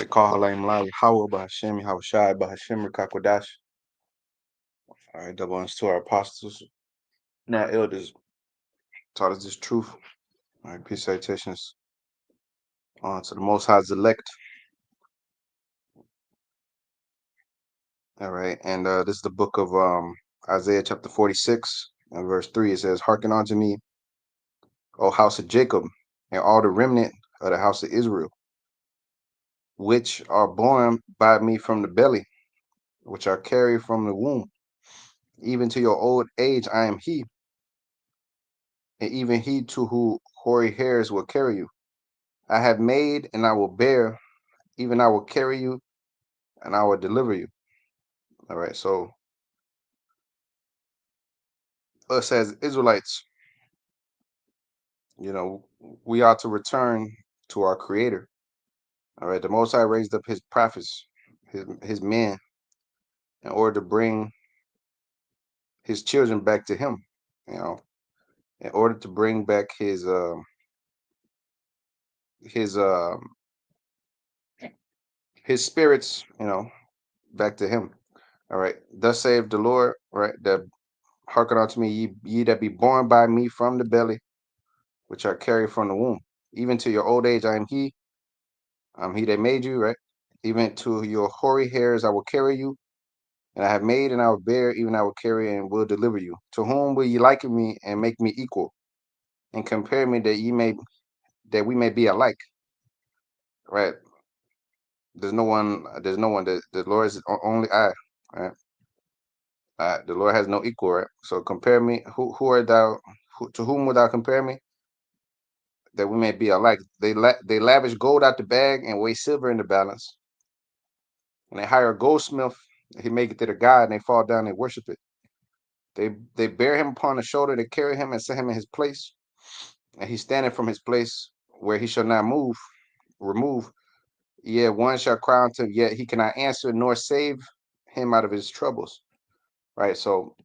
Shekah Lai Hawa Bahashem Hawashai Bahashem Rikakwadash. All right, double honors to our apostles and our elders taught us this truth. All right, peace salutations to the Most High's elect. All right, and this is the book of Isaiah chapter 46 and verse 3. It says, "Hearken unto me, O house of Jacob, and all the remnant of the house of Israel, which are born by me from the belly, which are carried from the womb. Even to your old age I am he, and even he to who hoary hairs will carry you. I have made and I will bear, even I will carry you and I will deliver you." All right, so us as Israelites, we ought to return to our Creator. All right, the Most High raised up His prophets, His men, in order to bring His children back to Him. In order to bring back His His spirits, back to Him. All right, thus saith the Lord. Right, that hearken unto me, ye that be born by me from the belly, which are carried from the womb. Even to your old age, I am He. I'm He that made you, right? Even to your hoary hairs, I will carry you, and I have made and I will bear, even I will carry and will deliver you. To whom will ye liken me and make me equal, and compare me that we may be alike, right? There's no one. The Lord is only I, right? The Lord has no equal, right? So compare me. Who art thou? To whom wilt thou compare me? That we may be alike. They lavish gold out the bag and weigh silver in the balance. And they hire a goldsmith, he make it to the god, and they fall down and worship it. They bear him upon the shoulder, they carry him and set him in his place, and he standeth from his place where he shall not remove. Yet one shall cry unto him, yet he cannot answer nor save him out of his troubles. Right. So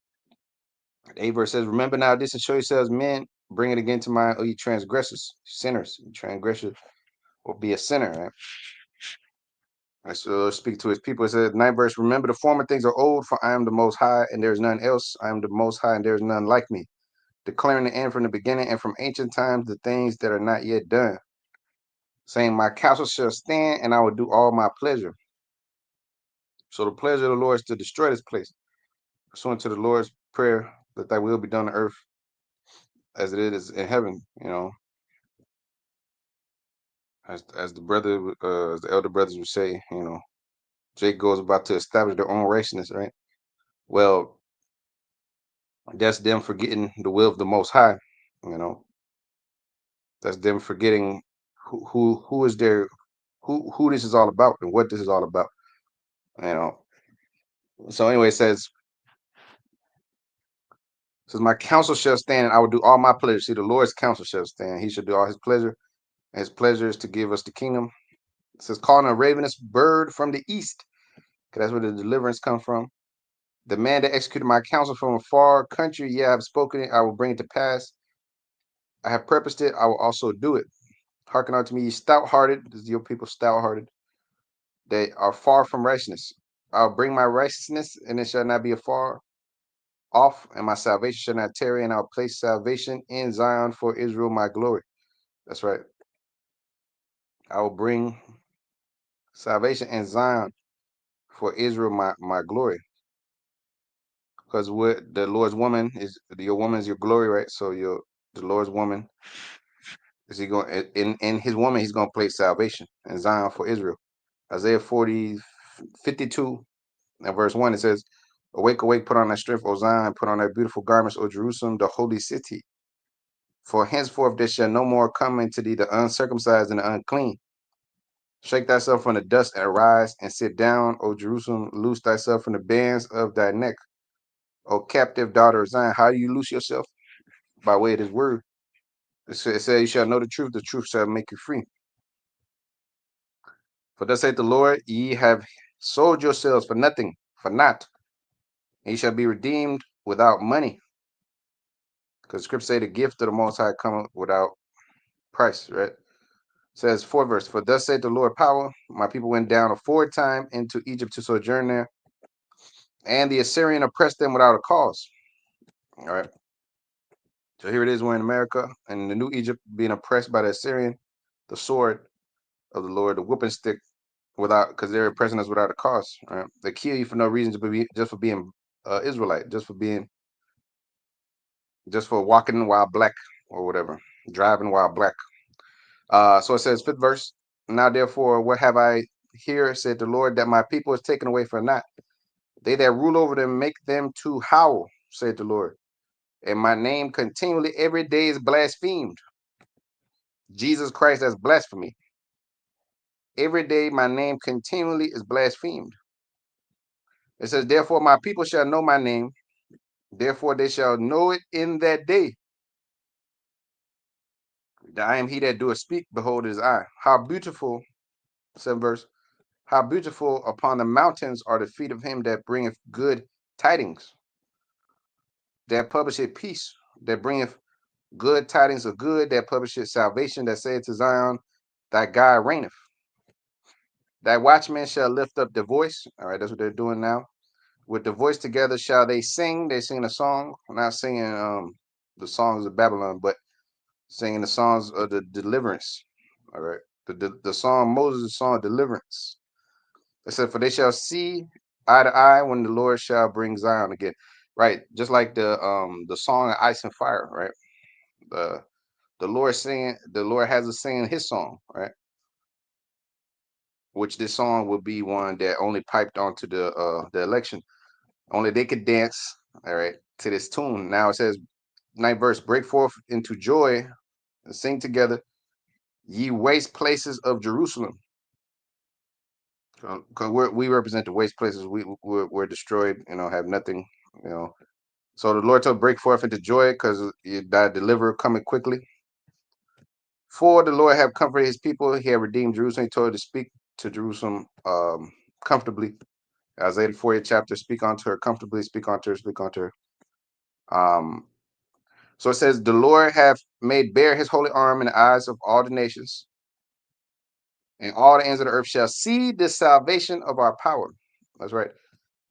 the 8th verse says, "Remember now this and show yourselves men, bring it again to mind, O ye transgressors, sinners, transgressors will be a sinner." Right. Right, so speak to his people. It says, 9th verse, "Remember the former things are old, for I am the most high, and there is none else. I am the most high, and there is none like me, declaring the end from the beginning and from ancient times the things that are not yet done, saying, my counsel shall stand, and I will do all my pleasure." So the pleasure of the Lord is to destroy this place, pursuant to the Lord's prayer, that thy will be done on earth as it is in heaven. As the elder brothers would say, Jake goes about to establish their own righteousness, right? Well, that's them forgetting the will of the Most High. You know, that's them forgetting who is their who this is all about and what this is all about. You know. So anyway, it says, my counsel shall stand, and I will do all my pleasure. See, the Lord's counsel shall stand; He shall do all His pleasure, and His pleasure is to give us the kingdom. It says, calling a ravenous bird from the east, because that's where the deliverance comes from. The man that executed my counsel from a far country, yeah, I have spoken it, I will bring it to pass. I have purposed it, I will also do it. Hearken unto me, ye stout-hearted, this is your people stout-hearted, they are far from righteousness. I'll bring my righteousness, and it shall not be afar off, and my salvation shall not tarry, and I'll place salvation in Zion for Israel, my glory. That's right. I will bring salvation in Zion for Israel, my glory. Because what the Lord's woman is, your woman is your glory, right? So the Lord's woman is he going in his woman, he's going to place salvation in Zion for Israel. Isaiah 52 and verse 1, it says, awake, awake, put on thy strength, O Zion, put on thy beautiful garments, O Jerusalem, the holy city. For henceforth there shall no more come into thee the uncircumcised and the unclean. Shake thyself from the dust and arise and sit down, O Jerusalem. Loose thyself from the bands of thy neck, O captive daughter of Zion. How do you loose yourself? By way of this word. It says, you shall know the truth shall make you free. For thus saith the Lord, ye have sold yourselves for nothing, for naught, and ye shall be redeemed without money. Because scripture say the gift of the Most High cometh without price, right? Says fourth verse, for thus said the Lord power, my people went down aforetime into Egypt to sojourn there, and the Assyrian oppressed them without a cause. All right. So here it is, we're in America, and the new Egypt being oppressed by the Assyrian, the sword of the Lord, the whooping stick, without, because they're oppressing us without a cause. All right. They kill you for no reason, just for being Israelite, just for walking while black or whatever, driving while black. So it says, fifth verse. Now therefore, what have I here, said the Lord, that my people is taken away for naught? They that rule over them make them to howl, said the Lord. And my name continually every day is blasphemed. Jesus Christ, that's blasphemy. Every day my name continually is blasphemed. It says, therefore my people shall know my name. Therefore they shall know it in that day. I am he that doeth speak, behold his eye. How beautiful, 7th verse, how beautiful upon the mountains are the feet of him that bringeth good tidings, that publisheth peace, that bringeth good tidings of good, that publisheth salvation, that saith to Zion, thy God reigneth. Thy watchmen shall lift up the voice. All right, that's what they're doing now. With the voice together shall they sing. They sing a song, not singing the songs of Babylon, but singing the songs of the deliverance. All right, the song Moses, the song of deliverance. It said, for they shall see eye to eye when the Lord shall bring Zion again. Right, just like the song of Ice and Fire. Right, the the Lord has us singing His song. Right, which this song will be one that only piped onto the election. Only they could dance, all right, to this tune. Now it says, ninth verse, break forth into joy and sing together, ye waste places of Jerusalem. Because we represent the waste places. We're destroyed, have nothing, you know. So the Lord told break forth into joy because thy deliverer coming quickly. For the Lord have comforted his people, he have redeemed Jerusalem. He told her to speak to Jerusalem comfortably. Isaiah 40th chapter, speak unto her comfortably, speak unto her, speak unto her. Um, so it says, the Lord hath made bare his holy arm in the eyes of all the nations, and all the ends of the earth shall see the salvation of our power. That's right.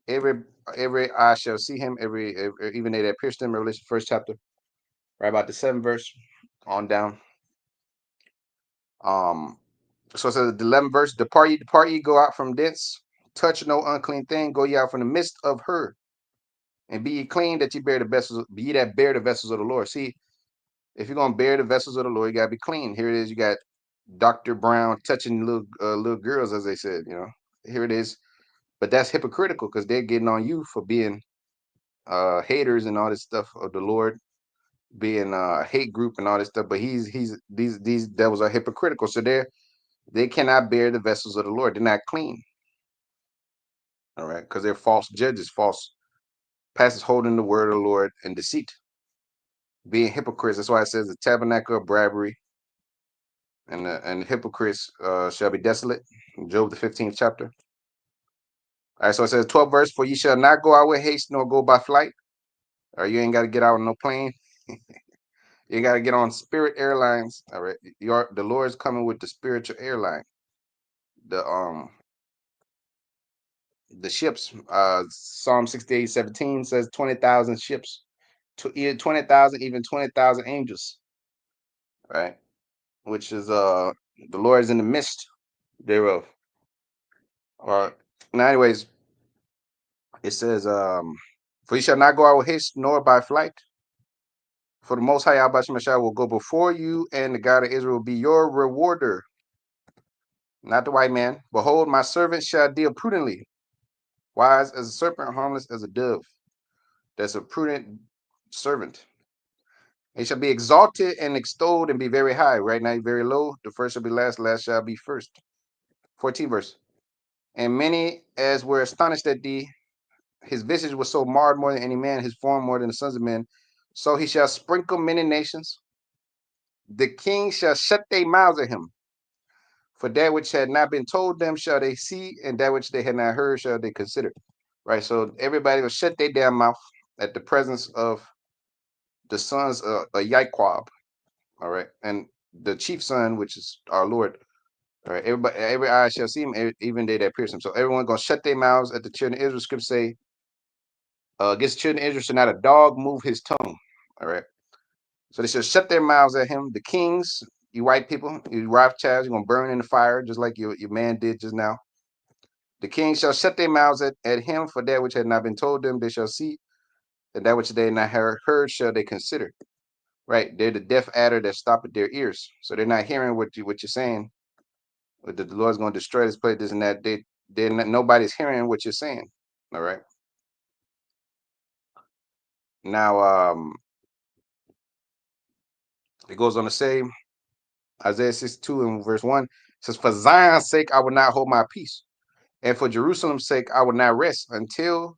Every every eye shall see him, even they that pierced him, Revelation first chapter, right about the 7th verse on down. Um, so it says the 11th verse, depart ye, go out from thence, touch no unclean thing, go ye out from the midst of her, and be ye clean that ye bear the vessels, be ye that bear the vessels of the Lord. See, if you're gonna bear the vessels of the Lord, you gotta be clean. Here it is. You got Dr. Brown touching little girls, as they said. Here it is. But that's hypocritical because they're getting on you for being haters and all this stuff of the Lord, being a hate group and all this stuff. But these devils are hypocritical, so they cannot bear the vessels of the Lord. They're not clean. All right, because they're false judges, false pastors holding the word of the Lord in deceit, being hypocrites. That's why it says the tabernacle of bribery and the hypocrites shall be desolate. Job the 15th chapter. All right, so it says 12th verse, for ye shall not go out with haste nor go by flight. Or you ain't got to get out on no plane. You got to get on Spirit Airlines. All right, the Lord is coming with the spiritual airline. The the ships. Psalm 68:17 says 20,000 ships, to either 20,000, even 20,000 angels. Right, which is the Lord is in the midst thereof. All right. Now, anyways, it says, for you shall not go out with haste nor by flight. For the Most High Yahweh Shemashah will go before you, and the God of Israel will be your rewarder. Not the white man. Behold, my servant shall deal prudently, wise as a serpent, harmless as a dove. That's a prudent servant. He shall be exalted and extolled and be very high. Right now, he's very low. The first shall be last, last shall be first. 14th verse. And many as were astonished at thee, his visage was so marred more than any man, his form more than the sons of men. So he shall sprinkle many nations. The king shall shut their mouths at him. For that which had not been told them shall they see, and that which they had not heard shall they consider. Right. So everybody will shut their damn mouth at the presence of the sons of Yaquab. All right. And the chief son, which is our Lord. All right, everybody, every eye shall see him, even they that pierce him. So everyone gonna shut their mouths at the children of Israel. Scripture say, against the children of Israel should not a dog move his tongue. All right. So they should shut their mouths at him. The kings, you white people, you Rothschilds, you're gonna burn in the fire, just like your man did just now. The kings shall shut their mouths at him for that which had not been told them, they shall see, and that which they had not heard shall they consider. Right? They're the deaf adder that stop at their ears. So they're not hearing what you're saying. That the Lord's gonna destroy this place, this and that. They're not, nobody's hearing what you're saying. All right. Now it goes on to say, Isaiah 62 and verse 1 says, for Zion's sake I will not hold my peace, and for Jerusalem's sake I will not rest until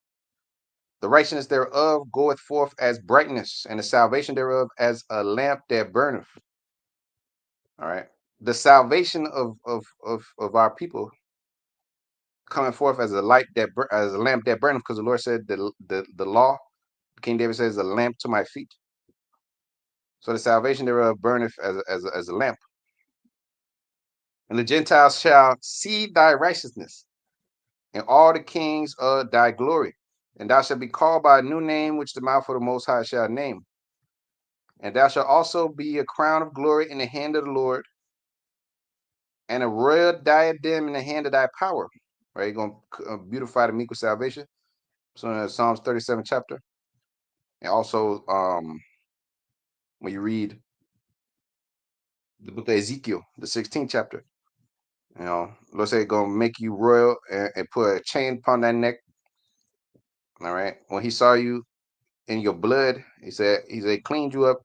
the righteousness thereof goeth forth as brightness, and the salvation thereof as a lamp that burneth. All right. The salvation of our people coming forth as a light that as a lamp that burneth, because the Lord said the law, King David says, a lamp to my feet. So the salvation thereof burneth as a lamp. And the Gentiles shall see thy righteousness, and all the kings of thy glory. And thou shalt be called by a new name, which the mouth of the Most High shall name. And thou shalt also be a crown of glory in the hand of the Lord, and a royal diadem in the hand of thy power. Right? You're going to beautify the meek with salvation. So in Psalms 37 chapter. And also, when you read the book of Ezekiel, the 16th chapter, let's say going to make you royal and put a chain upon that neck. All right. When he saw you in your blood, he said cleaned you up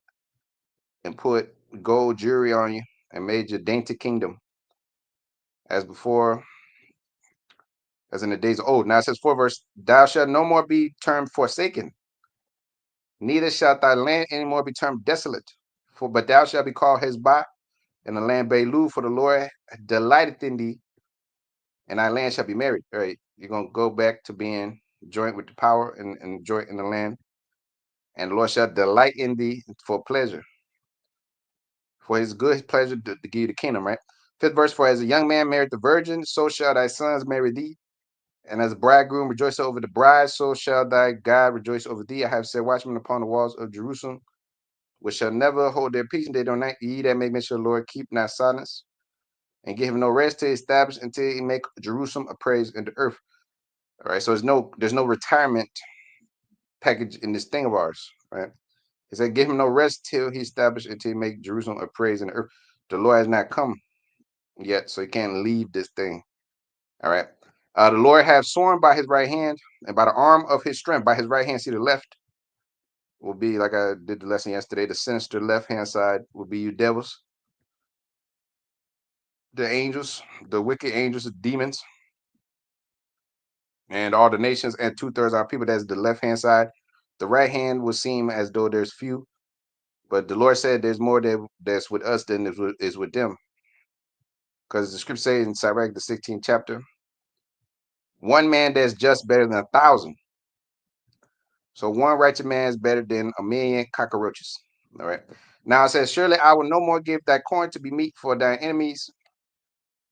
and put gold jewelry on you and made your dainty kingdom as before, as in the days of old. Now it says 4 verse, thou shalt no more be termed forsaken, neither shalt thy land any more be termed desolate. But thou shalt be called Hezbah, and the land Belu, for the Lord delighteth in thee, and thy land shall be married. All right, you're gonna go back to being joint with the power and joint in the land, and the Lord shall delight in thee for pleasure. For his good pleasure to give you the kingdom, right? 5th verse, for as a young man married the virgin, so shall thy sons marry thee. And as a bridegroom rejoices over the bride, so shall thy God rejoice over thee. I have set watchmen upon the walls of Jerusalem, which shall never hold their peace, and they don't ye that make mention of the Lord, keep not silence, and give him no rest till he establish until he make Jerusalem a praise in the earth. All right, so there's no retirement package in this thing of ours, right? He said, give him no rest till he establish until he make Jerusalem a praise in the earth. The Lord has not come yet, so he can't leave this thing. All right. The Lord have sworn by his right hand and by the arm of his strength, by his right hand, see the left will be, like I did the lesson yesterday, the sinister left hand side will be you devils, the angels, the wicked angels, the demons, and all the nations, and 2/3 of our people. That's the left hand side. The right hand will seem as though there's few, but the Lord said there's more that's with us than is with them. Because the scripture says in Sirach, the 16th chapter, one man that's just better than 1,000. So one righteous man is better than a million cockroaches. All right. Now it says, surely I will no more give thy corn to be meat for thy enemies,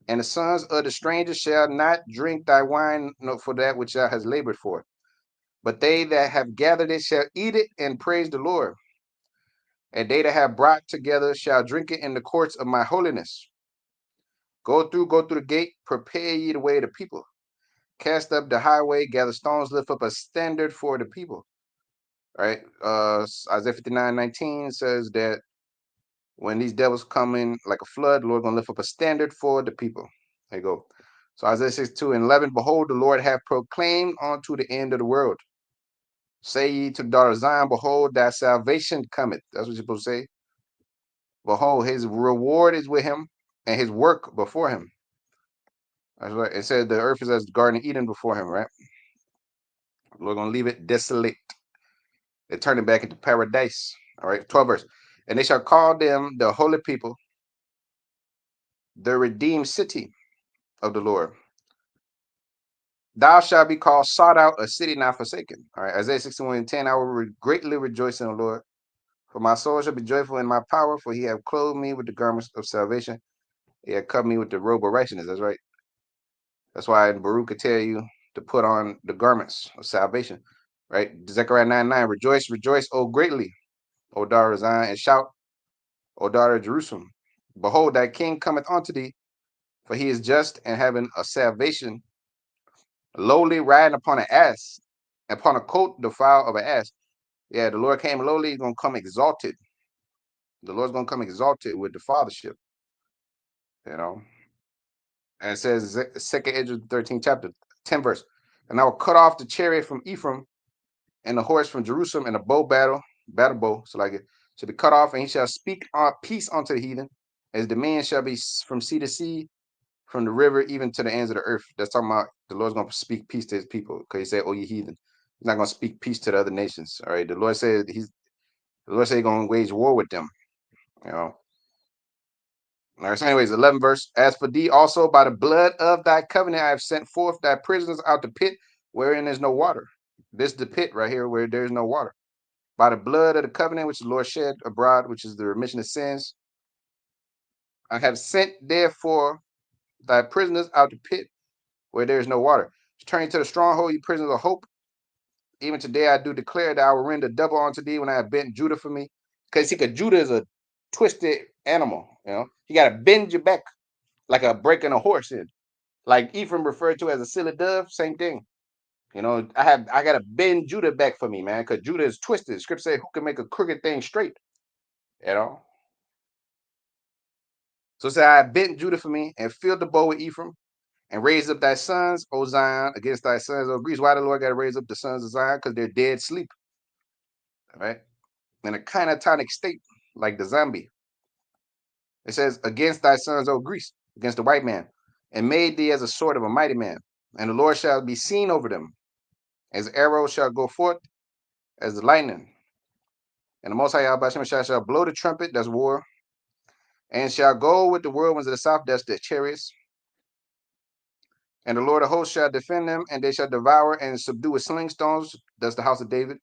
and the sons of the stranger shall not drink thy wine for that which thou hast labored for. But they that have gathered it shall eat it and praise the Lord. And they that have brought together shall drink it in the courts of my holiness. Go through the gate, prepare ye the way of the people. Cast up the highway, gather stones, lift up a standard for the people. Right? Isaiah 59:19 says that when these devils come in like a flood, the Lord gonna lift up a standard for the people. There you go. So Isaiah 62:11, behold, the Lord hath proclaimed unto the end of the world. Say ye to the daughter of Zion, behold, thy salvation cometh. That's what you're supposed to say. Behold, his reward is with him, and his work before him. That's right. It said the earth is as the Garden of Eden before him, right? We're gonna leave it desolate. They turn it back into paradise. All right, 12 verse. And they shall call them the holy people, the redeemed city of the Lord. Thou shalt be called sought out, a city not forsaken. All right, Isaiah 61:10. I will greatly rejoice in the Lord, For my soul shall be joyful in my power, for he hath clothed me with the garments of salvation. He hath covered me with the robe of righteousness. That's right. That's why Baruch could tell you to put on the garments of salvation. Right? Zechariah 9:9. Rejoice, rejoice, O greatly, O daughter of Zion, and shout, O daughter of Jerusalem. Behold, thy king cometh unto thee, for he is just and having a salvation, lowly, riding upon an ass, upon a coat the fowl of an ass. Yeah, the Lord came lowly, he's gonna come exalted. The Lord's gonna come exalted with the fathership, you know. And it says second Ezra 13 chapter, 10 verse. And I will cut off the chariot from Ephraim and the horse from Jerusalem, and the battle bow, so like it shall be cut off, and he shall speak peace unto the heathen, as the man shall be from sea to sea, from the river even to the ends of the earth. That's talking about the Lord's gonna speak peace to his people, because he said, "Oh, ye heathen." He's not gonna speak peace to the other nations. All right. The Lord said he's gonna wage war with them. You know. All right. So, anyways, 11 verse. As for thee also, by the blood of thy covenant, I have sent forth thy prisoners out the pit wherein there's no water. This is the pit right here where there's no water. By the blood of the covenant which the Lord shed abroad, which is the remission of sins, I have sent therefore thy prisoners out the pit where there is no water. Turning to the stronghold, you prisoners of hope. Even today I do declare that I will render double unto thee when I have bent Judah for me. Because Judah is a twisted animal, you know. You gotta bend your back like a breaking a horse in. Like Ephraim referred to as a silly dove, same thing. You know, I gotta bend Judah back for me, man, because Judah is twisted. Scripture says, who can make a crooked thing straight? You know. So say I bent Judah for me and filled the bow with Ephraim and raised up thy sons, O Zion, against thy sons, O Greece. Why the Lord got to raise up the sons of Zion? Because they're dead sleep. All right. In a catatonic state, like the zombie. It says, against thy sons, O Greece, against the white man, and made thee as a sword of a mighty man. And the Lord shall be seen over them, as arrows shall go forth, as the lightning. And the Most High Yahweh shall blow the trumpet, that's war, and shall go with the whirlwinds of the south, that's the chariots. And the Lord of hosts shall defend them, and they shall devour and subdue with sling stones, that's the house of David.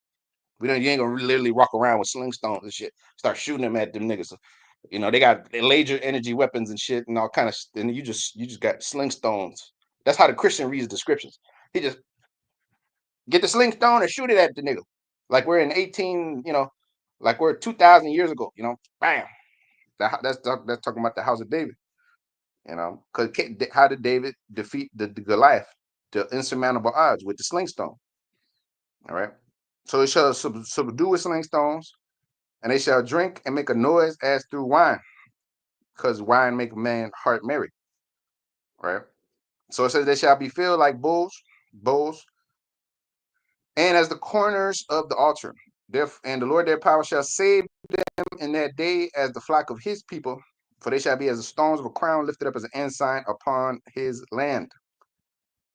You ain't gonna literally walk around with sling stones and shit, start shooting them at them niggas. You know, they got laser energy weapons and shit and all kind of, and you just got sling stones. That's how the Christian reads the scriptures. He just get the sling stone and shoot it at the nigga. Like we're in 18, you know, like we're 2,000 years ago, you know, bam. That's talking about the house of David, you know, because how did David defeat the Goliath, the insurmountable odds with the sling stone? All right. So he shall subdue with sling stones, and they shall drink and make a noise as through wine, because wine make a man heart merry. Right. So it says they shall be filled like bowls, and as the corners of the altar. And the Lord their power shall save them in that day as the flock of his people, for they shall be as the stones of a crown lifted up as an ensign upon his land.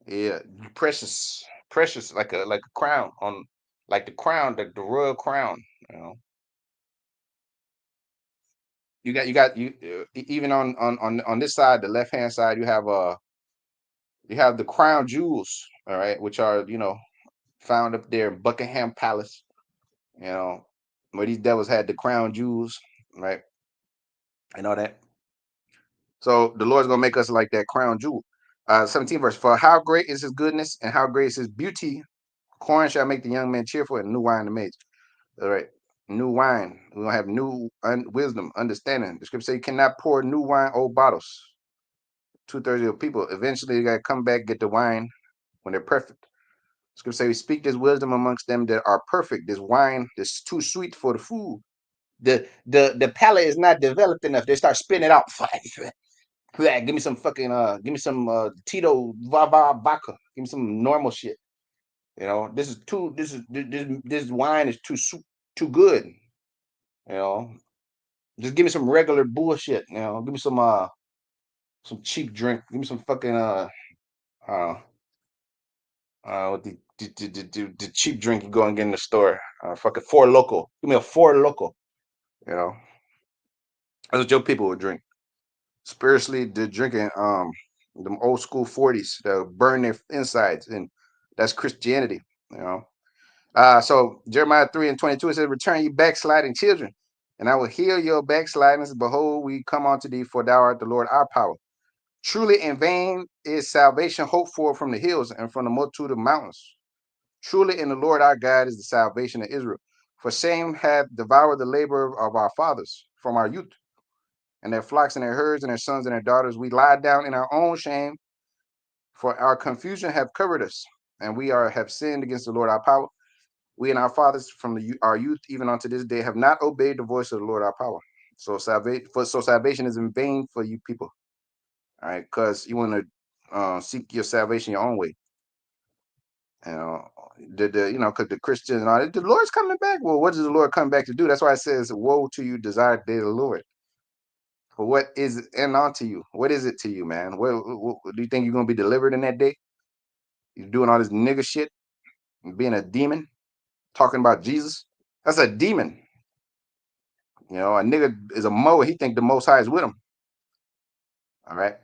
Yeah, precious, precious, like a crown on, like the crown, the royal crown. You know, even on this side, the left hand side, you have the crown jewels, all right, which are found up there in Buckingham Palace, you know, where these devils had the crown jewels, right, and all that. So the Lord's gonna make us like that crown jewel. 17 verse. For how great is his goodness and how great is his beauty. Corn shall make the young man cheerful, and new wine the maids. All right. New wine. We're gonna have new wisdom, understanding. The scripture say you cannot pour new wine old bottles. 2/3 of people. Eventually you gotta come back, get the wine when they're perfect. Scripture say we speak this wisdom amongst them that are perfect. This wine is too sweet for the food. The palate is not developed enough. They start spitting it out. Yeah, give me some fucking give me some Tito Vava vodka. Give me some normal shit. You know, this wine is too good. You know, just give me some regular bullshit. You know, give me some cheap drink. Give me some fucking uh what the cheap drink you go and get in the store. Fucking Four Loco. Give me a Four Loco. You know, that's what your people would drink. Spiritually, they're drinking them old school 40s that burn their insides, and that's Christianity. You know. So Jeremiah 3:22 it says, "Return ye backsliding children, And I will heal your backslidings. Behold, we come unto thee, for thou art the Lord our power. Truly in vain is salvation hoped for from the hills and from the multitude of mountains. Truly in the Lord our God is the salvation of Israel. For shame hath devoured the labor of our fathers from our youth, and their flocks and their herds and their sons and their daughters. We lie down in our own shame, for our confusion have covered us, and we have sinned against the Lord our power. We and our fathers from our youth even unto this day have not obeyed the voice of the Lord our power. So salvation is in vain for you people. All right, because you want to seek your salvation your own way. You know, because the Christians and all that, the Lord's coming back. Well, what does the Lord come back to do? That's why it says, "Woe to you, desire the day of the Lord." For what is it and unto you? What is it to you, man? What do you think you're gonna be delivered in that day? You're doing all this nigga shit and being a demon, talking about Jesus. That's a demon. You know, a nigga is a mower. He think the Most High is with him. All right.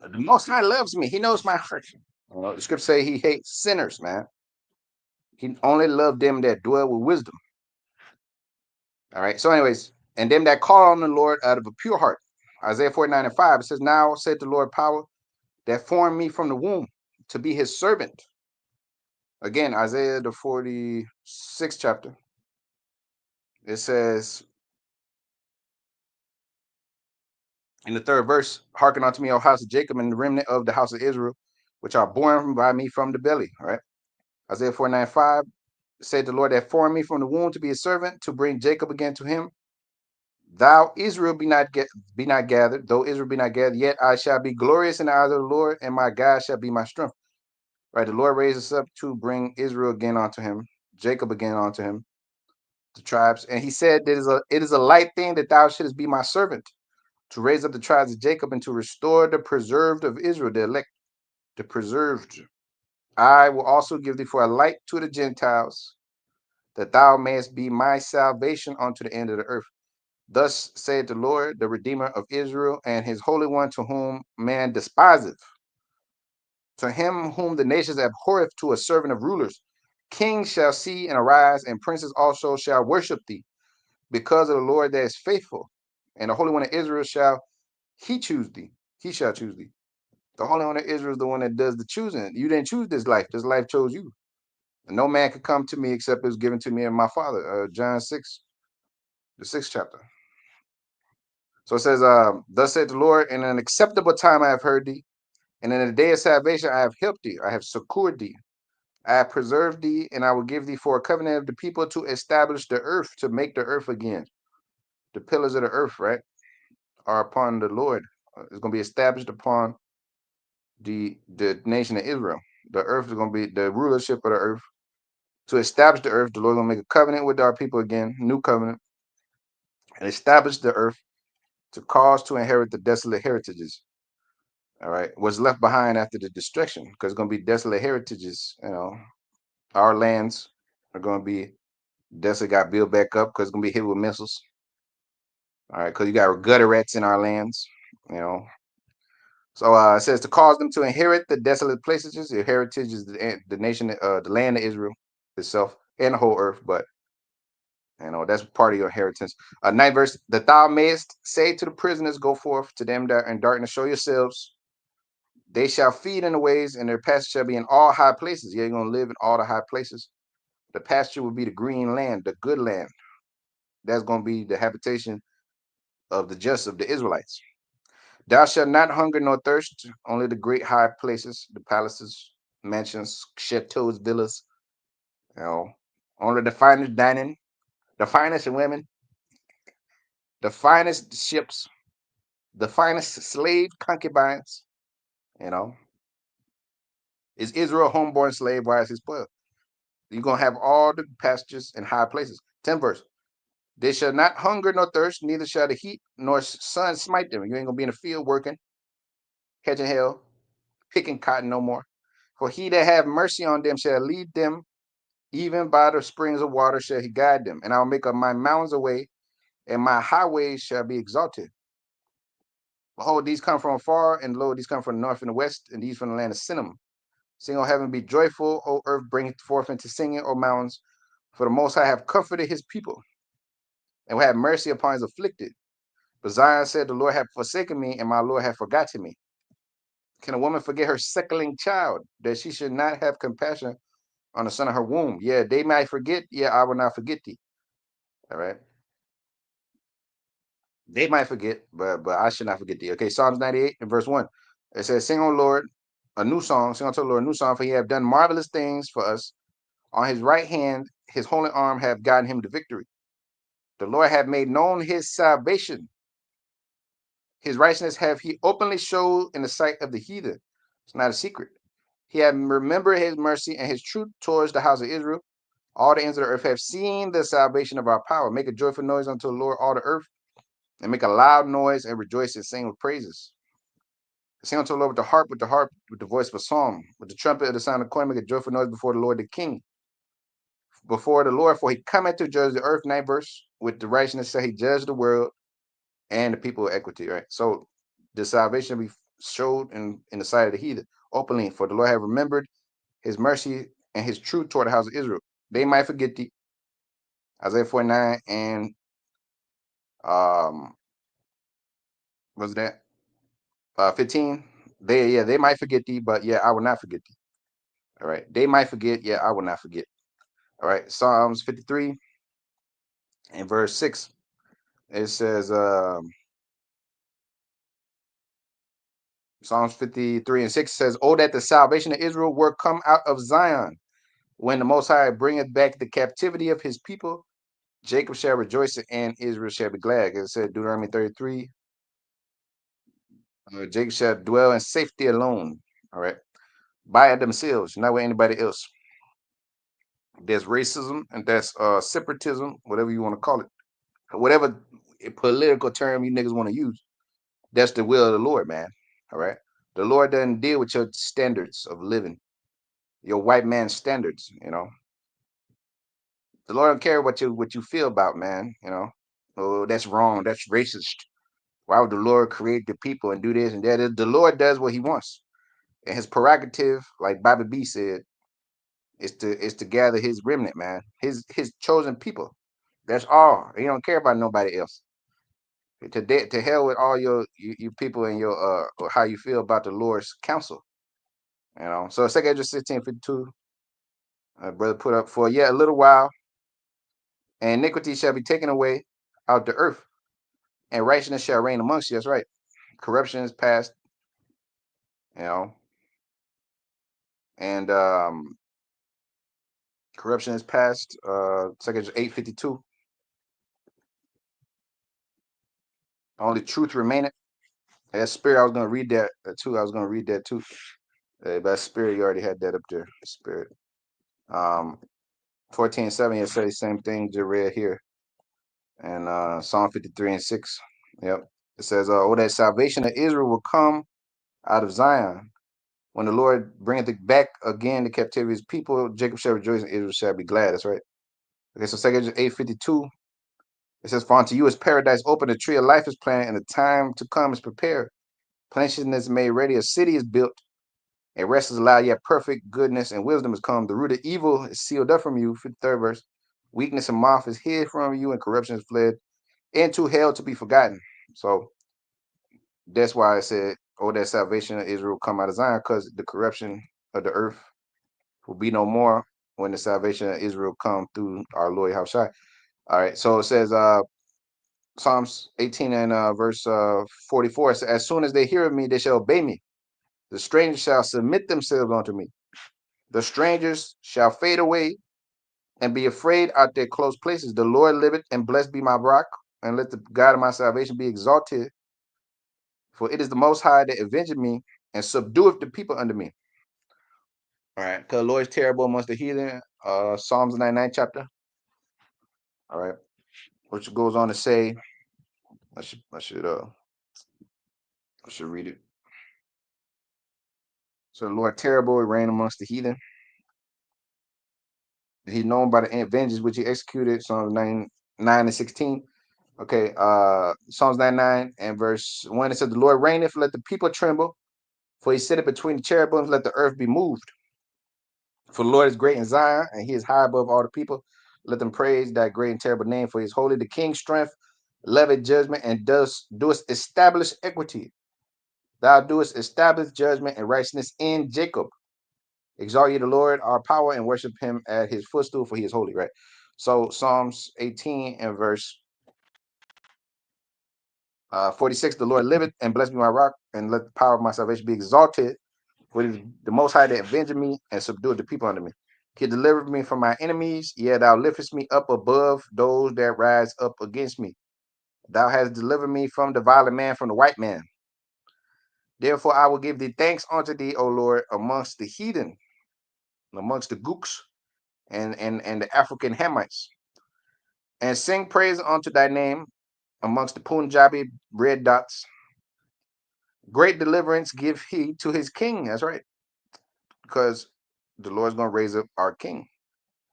The Most High loves me. He knows my heart. You know, the scripture say he hates sinners, man. He only loved them that dwell with wisdom. All right. So, anyways, and them that call on the Lord out of a pure heart. Isaiah 49:5. It says, "Now said the Lord power that formed me from the womb to be his servant." Again, Isaiah the 46th chapter. It says in the third verse, "Hearken unto me, O house of Jacob, and the remnant of the house of Israel, which are born by me from the belly." All right. Isaiah 49:5 said, "The Lord that formed me from the womb to be a servant, to bring Jacob again to him. Thou Israel be not gathered, though Israel be not gathered, yet I shall be glorious in the eyes of the Lord, and my God shall be my strength." Right. The Lord raised us up to bring Israel again unto him, Jacob again unto him, the tribes. And he said, it is a light thing that thou shouldest be my servant, to raise up the tribes of Jacob and to restore the preserved of Israel, the elect, the preserved. I will also give thee for a light to the Gentiles, that thou mayest be my salvation unto the end of the earth. Thus saith the Lord, the Redeemer of Israel, and his Holy One, to whom man despiseth, to him whom the nations abhorreth, to a servant of rulers. Kings shall see and arise, and princes also shall worship thee, because of the Lord that is faithful, and the Holy One of Israel shall he choose thee. He shall choose thee. The Holy One of Israel is the one that does the choosing. You didn't choose this life. This life chose you. And no man could come to me except it was given to me and my Father. John 6, the 6th chapter. So it says, "Thus said the Lord, in an acceptable time I have heard thee, and in the day of salvation I have helped thee. I have succored thee. I have preserved thee, and I will give thee for a covenant of the people to establish the earth, to make the earth again." The pillars of the earth, right, are upon the Lord. It's going to be established upon the nation of Israel. The earth is going to be the rulership of the earth. To establish the earth, the Lord is going to make a covenant with our people again, new covenant, and establish the earth to cause to inherit the desolate heritages. All right, what's left behind after the destruction, because it's going to be desolate heritages. You know, our lands are going to be desolate, got built back up because it's going to be hit with missiles. All right, because you got gutter rats in our lands. You know, so it says to cause them to inherit the desolate places. The heritage is the nation, the land of Israel itself, and the whole earth. But you know that's part of your inheritance. Ninth verse: "That thou mayest say to the prisoners, Go forth; to them that are in darkness, show yourselves. They shall feed in the ways, and their pasture shall be in all high places." Yeah, you're gonna live in all the high places. The pasture will be the green land, the good land. That's gonna be the habitation of the just of the Israelites. "Thou shalt not hunger nor thirst, only the great high places, the palaces, mansions, chateaus, villas, you know, only the finest dining, the finest women, the finest ships, the finest slave concubines, you know. Is Israel a homeborn slave? Why is he spoiled? You're gonna have all the pastures and high places. 10th verse. "They shall not hunger nor thirst, neither shall the heat nor sun smite them." You ain't gonna be in the field working, catching hell, picking cotton no more. "For he that have mercy on them shall lead them, even by the springs of water shall he guide them. And I will make up my mountains a way, and my highways shall be exalted. Behold, these come from afar, and lo, these come from the north and the west, and these from the land of Sinim. Sing, O heaven, be joyful, O earth, bring it forth into singing, O mountains, for the Most High have comforted his people. and will have mercy upon his afflicted. But Zion said, the Lord hath forsaken me, and my Lord hath forgotten me. Can a woman forget her suckling child, that she should not have compassion on the son of her womb? Yeah, they might forget. Yeah, I will not forget thee. All right. They might forget, but I should not forget thee. Okay, Psalms 98 and verse 1. It says, sing on Lord a new song, sing unto the Lord a new song, for he have done marvelous things for us. On his right hand, his holy arm have gotten him the victory. The Lord hath made known his salvation. His righteousness have he openly showed in the sight of the heathen. It's not a secret. He hath remembered his mercy and his truth towards the house of Israel. All the ends of the earth have seen the salvation of our power. Make a joyful noise unto the Lord, all the earth, and make a loud noise and rejoice and sing with praises. Sing unto the Lord with the harp, with the voice of a psalm, with the trumpet of the sound of corn. Make a joyful noise before the Lord the King. Before the Lord, for he cometh to judge the earth. 9th verse. With the righteousness shall he judge the world and the people of equity. Right. So the salvation we showed in the sight of the heathen openly. For the Lord have remembered his mercy and his truth toward the house of Israel. They might forget thee. Isaiah 49 and what's that? 15. They might forget thee, but yeah, I will not forget thee. All right. They might forget, yeah, I will not forget. All right. Psalms 53 and verse 6. It says, Psalms 53 and 6 says, oh, that the salvation of Israel were come out of Zion. When the Most High bringeth back the captivity of his people, Jacob shall rejoice and Israel shall be glad. As it said, Deuteronomy 33, Jacob shall dwell in safety alone. All right. By themselves, not with anybody else. There's racism and that's separatism, whatever you want to call it. Whatever political term you niggas want to use. That's the will of the Lord, man. All right. The Lord doesn't deal with your standards of living, your white man standards, you know. The Lord don't care what you feel about, man. You know, oh, that's wrong. That's racist. Why would the Lord create the people and do this and that? The Lord does what He wants, and His prerogative, like Bobby B said, is to gather His remnant, man. His chosen people. That's all. He don't care about nobody else. To hell with all you people and your or how you feel about the Lord's counsel. You know. So 2 Ezra 16:52, brother put up for yet a little while, and iniquity shall be taken away out the earth, and righteousness shall reign amongst you. That's right. Corruption is past, you know, and corruption is past. 2 8:52. Only truth remaineth. That spirit, I was gonna read that too. I was gonna read that too. But spirit, you already had that up there. Spirit. 14:7, it says the same thing just read here. And Psalm 53 and 6. Yep. It says, oh, that salvation of Israel will come out of Zion. When the Lord bringeth back again the captivity of his people, Jacob shall rejoice and Israel shall be glad. That's right. Okay, so 8:52. It says, for unto you is paradise open, the tree of life is planted, and the time to come is prepared. Plantation is made ready, a city is built, and rest is allowed, yet perfect goodness and wisdom is come. The root of evil is sealed up from you. 53rd verse. Weakness and moth is hid from you, and corruption is fled into hell to be forgotten. So that's why I said, oh, that salvation of Israel come out of Zion, because the corruption of the earth will be no more when the salvation of Israel come through our Lord Yahushua. All right, so it says Psalms 18 and verse 44. It says, as soon as they hear of me, they shall obey me. The strangers shall submit themselves unto me. The strangers shall fade away and be afraid out their close places. The Lord liveth, and blessed be my rock, and let the God of my salvation be exalted. For it is the Most High that avengeth me and subdueth the people under me. All right, because the Lord is terrible amongst the heathen. Psalms 99 chapter. All right, which goes on to say, I should read it. So the Lord terrible, he reign amongst the heathen. He's known by the vengeance which he executed. Psalms 9 and 16. Okay, Psalms 99 and verse 1. It says, the Lord reigneth, let the people tremble, for he sitteth between the cherubims, let the earth be moved. For the Lord is great in Zion, and he is high above all the people. Let them praise thy great and terrible name, for he is holy. The king's strength, levy judgment, and doest establish equity. Thou doest establish judgment and righteousness in Jacob. Exalt ye the Lord, our power, and worship him at his footstool, for he is holy, right? So Psalms 18 and verse 46, the Lord liveth, and bless me my rock, and let the power of my salvation be exalted. For it is the Most High that avenged me and subdued the people under me. He delivered me from my enemies. Yet thou liftest me up above those that rise up against me. Thou hast delivered me from the violent man, from the white man. Therefore I will give thee thanks unto thee, O Lord, amongst the heathen, amongst the Gooks and the African Hamites, and sing praise unto thy name amongst the Punjabi red dots. Great deliverance give he to his king. That's right, because the Lord's going to raise up our king,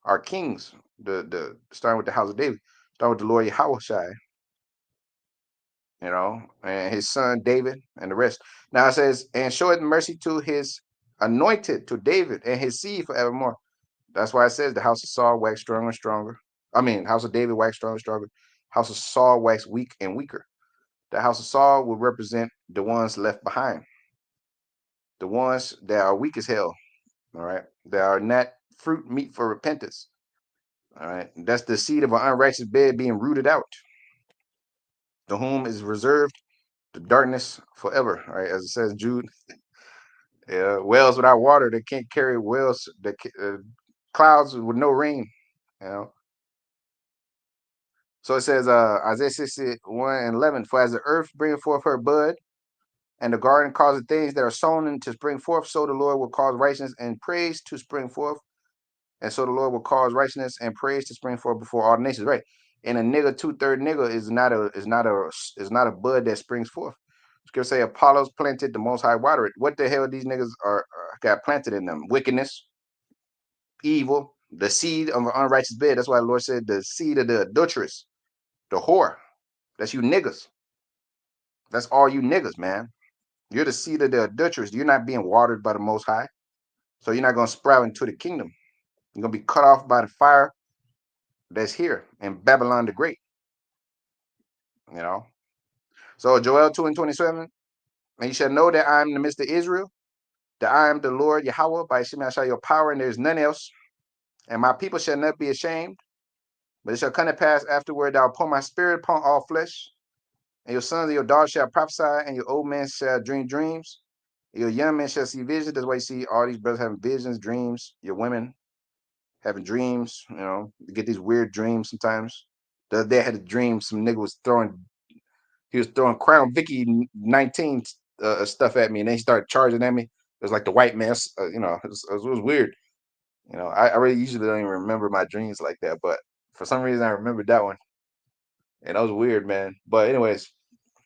our kings. The starting with the house of David, starting with the Lord Yahushua, and his son David and the rest. Now it says, and showeth mercy to his anointed, to David and his seed forevermore. That's why it says the house of Saul waxed stronger and stronger. I mean, house of David waxed stronger and stronger. House of Saul waxed weak and weaker. The house of Saul will represent the ones left behind, the ones that are weak as hell. All right, that are not fruit meet for repentance. All right, that's the seed of an unrighteous bed being rooted out, to whom is reserved the darkness forever. All right, as it says, Jude, wells without water, they can't carry wells, clouds with no rain. You know, so it says, Isaiah 61 and 11, for as the earth bringeth forth her bud, and the garden causes things that are sown to spring forth, so the Lord will cause righteousness and praise to spring forth. And so the Lord will cause righteousness and praise to spring forth before all the nations. Right. And a nigga, 2/3 nigga is not a bud that springs forth. Scripture say Apollos planted, the Most High watered. What the hell these niggas are got planted in them? Wickedness, evil, the seed of an unrighteous bed. That's why the Lord said the seed of the adulteress, the whore. That's you niggas. That's all you niggas, man. You're the seed of the adulteress. You're not being watered by the Most High. So you're not going to sprout into the kingdom. You're going to be cut off by the fire that's here in Babylon the Great. You know. So Joel 2 and 27, and you shall know that I am in the midst of Israel, that I am the Lord Yahweh, by Shema I shall your power, and there is none else. And my people shall not be ashamed, but it shall come to pass afterward that I will pour my spirit upon all flesh, and your sons and your daughters shall prophesy, and your old men shall dream dreams, and your young men shall see visions. That's why you see all these brothers having visions, dreams, your women having dreams, you get these weird dreams sometimes. The other day I had a dream some nigga was throwing Crown Vicky 19 stuff at me, and then he started charging at me. It was like the white man, it was weird. I really usually don't even remember my dreams like that, but for some reason I remembered that one, and that was weird, man. But anyways,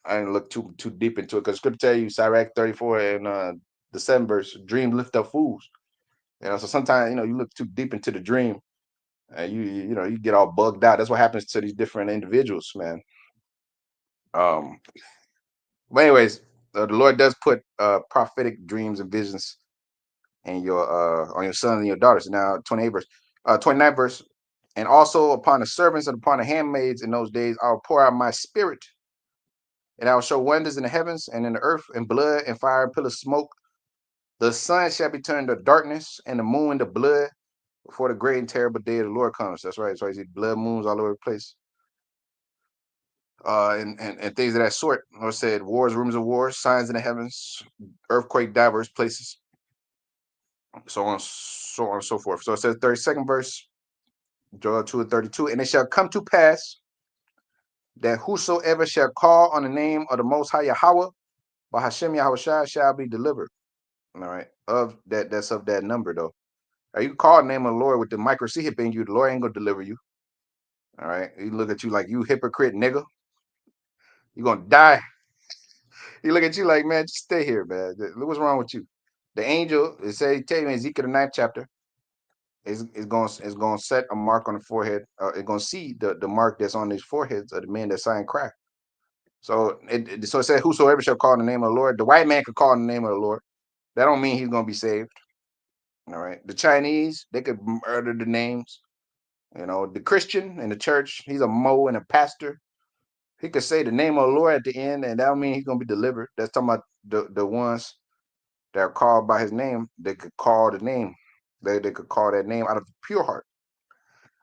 I didn't look too deep into it because Scripture tell you, Sirach 34 and the 7th verse, dream lift up fools. So sometimes you look too deep into the dream, and you get all bugged out. That's what happens to these different individuals, man. Um, but anyways, the Lord does put prophetic dreams and visions in your on your sons and your daughters. Now 28 verse, 29 verse, and also upon the servants and upon the handmaids in those days, I'll pour out my spirit, and I will show wonders in the heavens and in the earth, and blood and fire and pillars of smoke. The sun shall be turned to darkness, and the moon to blood, before the great and terrible day of the Lord comes. That's right. So you see blood moons all over the place. And things of that sort. Or said wars, rumors of wars, signs in the heavens, earthquake, diverse places, so on and so forth. So it says 32nd verse, Joel 2 and 32, and it shall come to pass that whosoever shall call on the name of the Most High Yahweh, by Hashem Yahushua, shall be delivered. All right, that's of that number though. You can call the name of the Lord with the micro C hip in you, the Lord ain't gonna deliver you. All right, he look at you like you hypocrite nigga. You're gonna die. He look at you like, man, just stay here, man. Look what's wrong with you. The angel, it say, tell you in Ezekiel the 9th chapter, is going to set a mark on the forehead. It's going to see the mark that's on these foreheads of the men that sign crack. So it said, whosoever shall call in the name of the Lord. The white man could call in the name of the Lord. That don't mean he's going to be saved. All right. The Chinese, they could murder the names. The Christian in the church, he's a mo and a pastor. He could say the name of the Lord at the end, and that don't mean he's gonna be delivered. That's talking about the ones that are called by his name. They could call the name. They could call that name out of pure heart.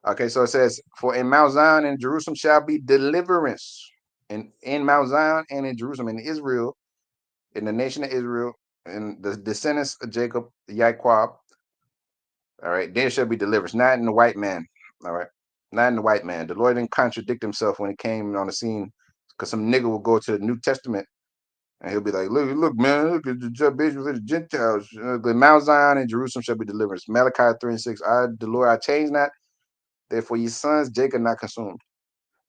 Okay, so it says, "For in Mount Zion and Jerusalem shall be deliverance, and in Mount Zion and in Jerusalem, in Israel, in the nation of Israel, and the descendants of Jacob, Yaquab. All right, there shall be deliverance, not in the white man. All right, not in the white man. The Lord didn't contradict himself when he came on the scene, because some nigga will go to the New Testament and he'll be like, look, man, look at the salvation for the Gentiles. The Mount Zion and Jerusalem shall be deliverance. Malachi 3:6. The Lord, I change not. Therefore, ye sons, Jacob not consumed.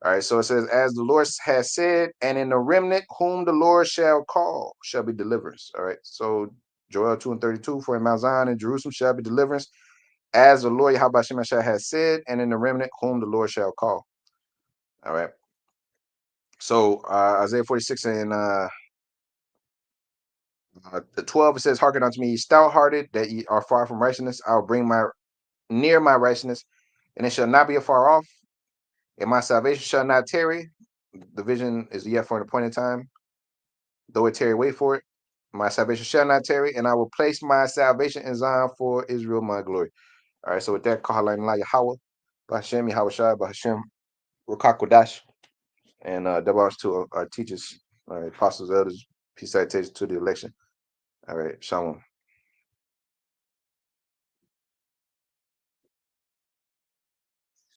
All right, so it says, as the Lord has said, and in the remnant whom the Lord shall call shall be deliverance. All right, so Joel 2:32, for in Mount Zion and Jerusalem shall be deliverance, as the Lord Yahweh Shemashah has said, and in the remnant whom the Lord shall call. All right, so Isaiah 46 and the 12, it says, hearken unto me, ye stout-hearted, that ye are far from righteousness. I'll bring my near my righteousness, and it shall not be afar off, and my salvation shall not tarry. The vision is yet for an appointed time. Though it tarry, wait for it. My salvation shall not tarry, and I will place my salvation in Zion for Israel, my glory. All right, so with that, Kahalan La Yahweh, Bahashem Yahweh Shai, Bahashem Rukakodash, and double honors to our teachers, all right, apostles, elders, peace citations to the election. All right, Shalom.